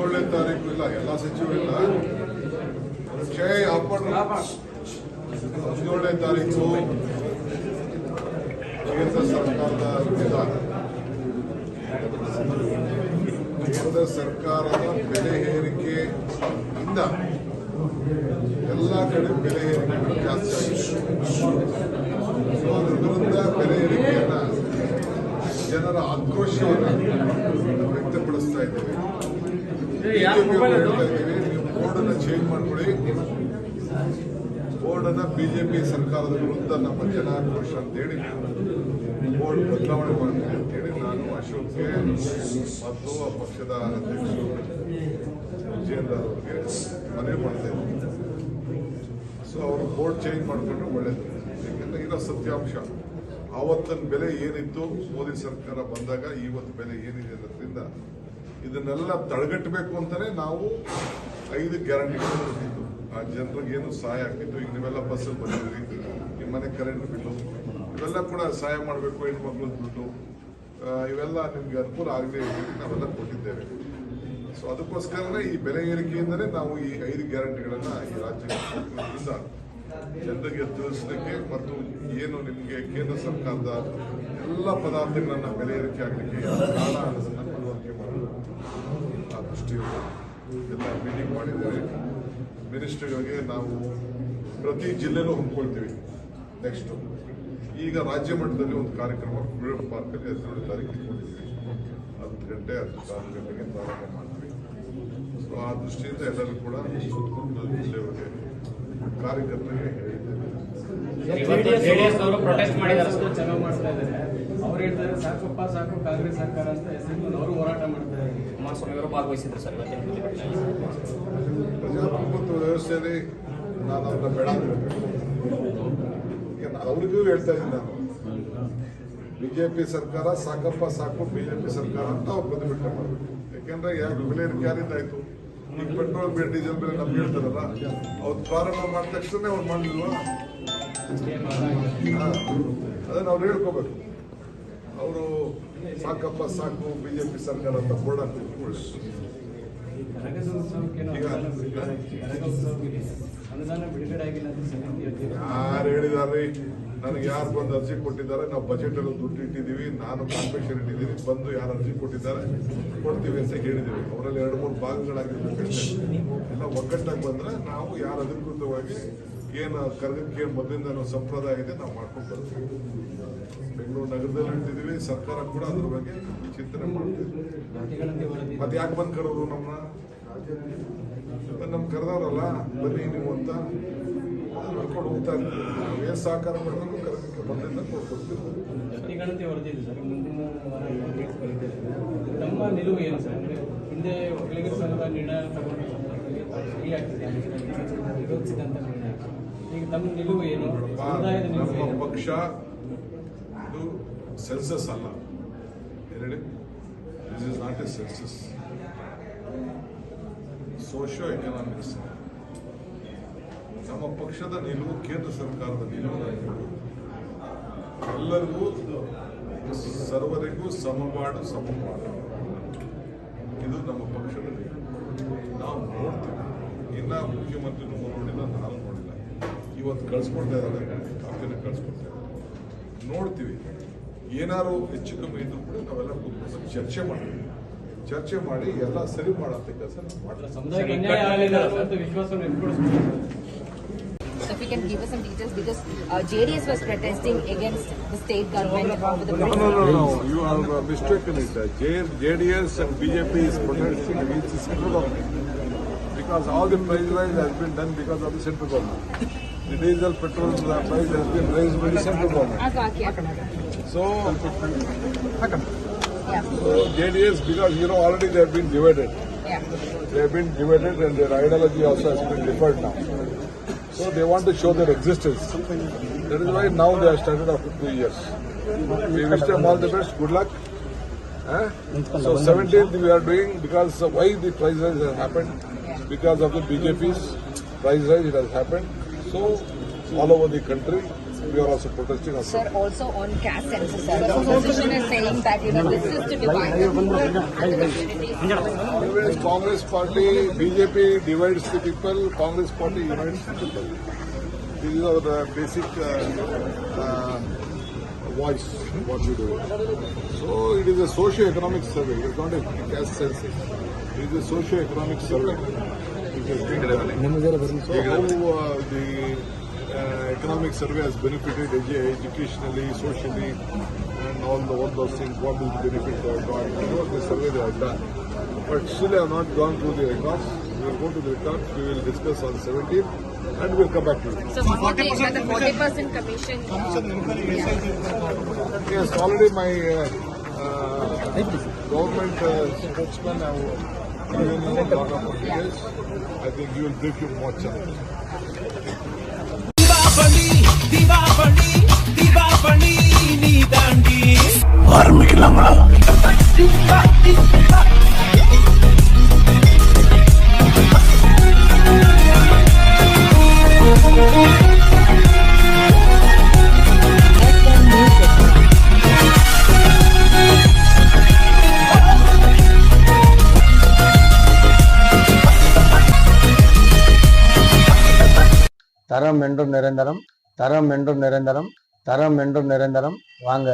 17ನೇ ತಾರೀಕು ಇಲ್ಲ, ಎಲ್ಲ ಸಚಿವರಿಲ್ಲ. ಕ್ಷಯ 17ನೇ ತಾರೀಕು ಕೇಂದ್ರ ಸರ್ಕಾರದ ವಿಧಾನ, ಕೇಂದ್ರ ಸರ್ಕಾರದ ಬೆಲೆ ಏರಿಕೆಯಿಂದ ಎಲ್ಲ ಕಡೆ ಬೆಲೆ ಏರಿಕೆಗಳು ಜಾಸ್ತಿ ಆಗಿದೆ. ಸೊ ಅದರ ವಿರುದ್ಧ ಬೆಲೆ ಏರಿಕೆಯನ್ನ ಜನರ ಆಕ್ರೋಶವನ್ನು ವ್ಯಕ್ತಪಡಿಸ್ತಾ ಇದ್ದೇವೆ. ಹೇಳ್ತಾ ಇದ್ದೀವಿ, ನೀವು ಬೋರ್ಡನ್ನು ಚೇಂಜ್ ಮಾಡ್ಕೊಳ್ಳಿ, ಬೋರ್ಡನ್ನು ಬಿಜೆಪಿ ಸರ್ಕಾರದ ವಿರುದ್ಧ ನಮ್ಮ ಜನ ಆಕ್ರೋಶ ಅಂತೇಳಿ ಬೋರ್ಡ್ ಬದಲಾವಣೆ ಮಾಡ್ತೀವಿ ಅಂತೇಳಿ ನಾನು ಅಶೋಕ್ಗೆ ಮತ್ತು ಪಕ್ಷದ ಅಧ್ಯಕ್ಷರು ವಿಜೇಂದ್ರ ಅವರಿಗೆ ಮನವಿ ಮಾಡ್ತಾ ಇದ್ದೀನಿ. ಸೊ ಅವರು ಬೋರ್ಡ್ ಚೇಂಜ್ ಮಾಡಿಕೊಂಡ್ರೆ ಒಳ್ಳೇದು. ಯಾಕಂದ್ರೆ ಇರೋ ಸತ್ಯಾಂಶ, ಆವತ್ತಿನ ಬೆಲೆ ಏನಿತ್ತು ಮೋದಿ ಸರ್ಕಾರ ಬಂದಾಗ ಇವತ್ತು ಬೆಲೆ ಏನಿದೆ ಅನ್ನೋದ್ರಿಂದ ಇದನ್ನೆಲ್ಲ ತಡೆಗಟ್ಟಬೇಕು ಅಂತಾನೆ ನಾವು 5 ಗ್ಯಾರಂಟಿಗಳು ಕೊಟ್ಟಿದ್ದು. ಆ ಜನರಿಗೆ ಏನು ಸಹಾಯ ಆಗ್ತಿತ್ತು. ಈಗ ನೀವೆಲ್ಲ ಬಸ್ಸಲ್ಲಿ ಬಂದಿದ್ರಿ, ನಿಮ್ಮ ಮನೆ ಕರೆಂಟ್ ಬಿಲ್ಲು ಇವೆಲ್ಲ ಕೂಡ ಸಹಾಯ ಮಾಡಬೇಕು, ಹೆಣ್ಮಕ್ಳು ದುಡ್ಡು ಇವೆಲ್ಲ ನಿಮ್ಗೆ ಅನುಕೂಲ ಆಗದೆ ನಾವೆಲ್ಲ ಕೊಟ್ಟಿದ್ದೇವೆ. ಸೊ ಅದಕ್ಕೋಸ್ಕರನೇ ಈ ಬೆಲೆ ಏರಿಕೆಯಿಂದಲೇ ನಾವು ಈ 5 ಗ್ಯಾರಂಟಿಗಳನ್ನ ಈ ರಾಜ್ಯಕ್ಕೆ ಕೊಟ್ಟಿರೋದ್ರಿಂದ ಜನರಿಗೆ ತಿಳಿಸಲಿಕ್ಕೆ ಮತ್ತು ಏನು ನಿಮಗೆ ಕೇಂದ್ರ ಸರ್ಕಾರದ ಎಲ್ಲ ಪದಾರ್ಥಗಳನ್ನ ಬೆಲೆ ಏರಿಕೆ ಆಗಲಿಕ್ಕೆ ಕಾರಣ ಅನ್ನೋದನ್ನ ಮನವರಿಕೆ ಮಾಡಲು ಆ ದೃಷ್ಟಿಯಲ್ಲಿ ಎಲ್ಲ ಮೀಟಿಂಗ್ ಮಾಡಿದ್ದೇವೆ. ಮಿನಿಸ್ಟರ್ಗಳಿಗೆ ನಾವು ಪ್ರತಿ ಜಿಲ್ಲೆನೂ ಹೊಂದ್ಕೊಳ್ತೀವಿ. ನೆಕ್ಸ್ಟ್ ಈಗ ರಾಜ್ಯ ಮಟ್ಟದಲ್ಲಿ ಒಂದು ಕಾರ್ಯಕ್ರಮ ಫ್ರೀಡಂ ಪಾರ್ಕಲ್ಲಿ 17ನೇ ತಾರೀಕು ಇಟ್ಕೊಂಡಿದ್ದೀವಿ. 10 ಗಂಟೆ 10 ಗಂಟೆಗೆ ಪ್ರಾರಂಭ ಮಾಡ್ತೀವಿ. ಸೊ ಆ ದೃಷ್ಟಿಯಿಂದ ಎಲ್ಲರೂ ಕೂಡ ಸುತ್ತಮುತ್ತಲ ಜಿಲ್ಲೆಯವರಿಗೆ ಕಾರ್ಯಕರ್ತರಿಗೆ ಹೇಳಿದ್ದೇವೆ. ಜೆಡಿಎಸ್ ಅವರು ಪ್ರೊಟೆಸ್ಟ್ ಮಾಡಿದ್ದಾರೆ, ಚೆನ್ನಾಗಿ ಮಾಡ್ತಾ ಇದ್ದಾರೆ. ಅವ್ರು ಹೇಳ್ತಾರೆ ಸಾಕಪ್ಪ ಸಾಕು ಕಾಂಗ್ರೆಸ್ ಸರ್ಕಾರ ಅಂತ ಹೆಸರು ಅವರು ಹೋರಾಟ ಮಾಡ್ತಾರೆ. ಕುಮಾರಸ್ವಾಮಿ ಅವರು ಭಾಗವಹಿಸಿದ್ರು ಸರ್ ಪ್ರಜಾಪ್ರಭುತ್ವ ವ್ಯವಸ್ಥೆಯಲ್ಲಿ ನಾನು ಅವ್ರನ್ನ ಬೇಡ ಅವ್ರಿಗೂ ಹೇಳ್ತಾ ಇದ್ದೀನಿ. ನಾನು ಬಿಜೆಪಿ ಸರ್ಕಾರ ಸಾಕಪ್ಪ ಸಾಕು ಬಿಜೆಪಿ ಸರ್ಕಾರ ಅಂತ ಅವ್ರು ಪ್ರತಿಭಟನೆ ಮಾಡಬೇಕು. ಯಾಕೆಂದ್ರೆ ಬೆಲೆ ಏರಿಕೆ ಯಾರಿಂದಾಯ್ತು? ಈಗ ಪೆಟ್ರೋಲ್ ಬೆಲೆ ಡೀಸೆಲ್ ಬೆಲೆ ನಮ್ಗೆ ಹೇಳ್ತಾರಲ್ಲ, ಅವ್ರು ಪ್ರಾರಂಭ ಮಾಡಿದ ತಕ್ಷಣ ಅವ್ರು ಮಾಡಲಿಲ್ವಾ? ಅದನ್ನ ಅವ್ರು ಹೇಳ್ಕೋಬೇಕು. ಅವರು ಸಾಕಪ್ಪ ಸಾಕು ಬಿಜೆಪಿ ಸರ್ಕಾರ ಅಂತ ಬೋರ್ಡ್ ಹಾಕ್ಬೇಕು. ಯಾರು ಹೇಳಿದಾರ್ರಿ? ನನಗೆ ಯಾರು ಬಂದು ಅರ್ಜಿ ಕೊಟ್ಟಿದ್ದಾರೆ, ನಾವು ಬಜೆಟ್ ಅಲ್ಲಿ ದುಡ್ಡು ಇಟ್ಟಿದ್ದೀವಿ, ನಾನು ಕಾನ್ಫೆಷನ್ ಇಟ್ಟಿದ್ದೀನಿ, ಬಂದು ಯಾರು ಅರ್ಜಿ ಕೊಟ್ಟಿದ್ದಾರೆ ಕೊಡ್ತೀವಿ ಅಂತ ಹೇಳಿದ್ದೀವಿ. ಅವರಲ್ಲಿ 2-3 ಭಾಗಗಳಾಗಿರ್ಬೇಕಷ್ಟೇ. ಎಲ್ಲ ಒಗ್ಗಟ್ಟಾಗಿ ಬಂದ್ರೆ ನಾವು ಯಾರು ಅಧಿಕೃತವಾಗಿ ಏನು ಕರ್ಗಕ್ಕೆ ಮೊದಲಿಂದ ಸಂಪ್ರದಾಯ ಇದೆ ನಾವು ಮಾಡ್ಕೊಂಡು ಬರ್ತೀವಿ. ಬೆಂಗಳೂರು ನಗರದಲ್ಲಿ ಇಟ್ಟಿದ್ದೀವಿ, ಸರ್ಕಾರ ಕೂಡ ಅದ್ರ ಬಗ್ಗೆ ಚಿಂತನೆ ಮಾಡ್ತೀವಿ. ಮತ್ತೆ ಯಾಕೆ ಬಂದು ಕರೆದ್ರು ನಮ್ಮನ್ನ? ನಮ್ಗೆ ಕರೆದವ್ರಲ್ಲ, ಬನ್ನಿ ನೀವು ಅಂತ ನೋಡ್ಕೊಂಡು ಹೋಗ್ತಾ ಇರ್ತೀವಿ. ನಾವೇನು ಸಹಕಾರ ಮಾಡಬೇಕು ಕರ್ಗಕ್ಕೆ ಮೊದಲಿಂದ ಕೊಡ್ಕೊಡ್ತೀವಿ. ಗಣತಿ ವರದಿದೆ ಸರ್, ಮುಂದಿನ ವಾರ ನಮ್ಮ ನಿಲುವು ಏನು ಸರ್? ಹಿಂದೆ ಒಕ್ಕಲಿಗರ ಸಂಘದ ನಿರ್ಣಯ ತಗೊಂಡು ಆಗ್ತಿದೆ ವಿರೋಧಿಸಿದಂತ ನಿರ್ಣಯ. ಈಗ ತಮ್ಮ ನಿಲುವು ಏನು? ನಮ್ಮ ಪಕ್ಷ ಇದು ಸೆನ್ಸಸ್ ಅಲ್ಲ. ಹೇಳಿ, this is not a census, socio economics. ನಮ್ಮ ಪಕ್ಷದ ನಿಲುವು, ಕೇಂದ್ರ ಸರ್ಕಾರದ ನಿಲುವು ಎಲ್ಲರಿಗೂ ಸರ್ವರಿಗೂ ಸಮಪಾಡು ಇದು ನಮ್ಮ ಪಕ್ಷದ ನಿಲುವು. ನಾವು ನೋಡ್ತೀವಿ. ಇನ್ನ ಮುಖ್ಯಮಂತ್ರಿನೂ ನೋಡಿಲ್ಲ, ನಾನು ನೋಡಿಲ್ಲ. ಇವತ್ತು ಕಳಿಸ್ಕೊಡ್ತಾ ಇದ್ದಾರೆ, ಕಾಪಿನ ಕಳಿಸ್ಕೊಡ್ತಾ ಇದ್ದಾರೆ. ನೋಡ್ತೀವಿ. ಏನಾದ್ರು ಹೆಚ್ಚು ಕಮ್ಮಿ ಇದ್ರು ಕೂಡ ನಾವೆಲ್ಲ ಕೂತ್ಕೊಂಡು ಚರ್ಚೆ ಮಾಡಿ ಎಲ್ಲ ಸರಿ ಮಾಡಂತ ಕೆಲಸ So if you can give us some details, because JDS was protesting against the state government over the price. No. You are mistaken it. JDS and BJP is protesting against the central government because all the price rise has been done because of the central government. The diesel, petrol price has been raised by the central government. So JDS, because already they have been divided. They have been divided and their ideology also has been deferred now. So they want to show their existence. That is why now they have started after 2 years. We wish them all the best. Good luck. So 17th we are doing, because why the price rise has happened? Because of the BJP's price rise it has happened. So all over the country We are also protesting. Sir, also on caste census, sir, the opposition is saying that this is to divide the people and the communities. Always Congress party, BJP divides the people, Congress party unites the people. This is our basic voice, what we do. So it is a socio-economic survey, it is not a caste census. It is a socio-economic survey. Which has been done. So how the economic survey has benefited educationally, socially, and all those things, what is the benefit they have got. The survey they have done. But still I have not gone through the records. We will go to the records, we will discuss on 17th and we will come back to you. So one more thing, the 40% commission. Yes, already my government spokesman have given you a lot of details. I think you will brief you more chance. Deepavali ನೀ ದಾಂಡಿ ஆரம்பிக்கலாங்களா? தரம் என்றும் நிரந்தரம், தரம் என்றும் நிரந்தரம், தரம் என்றும் நிரந்தரம். வாங்க.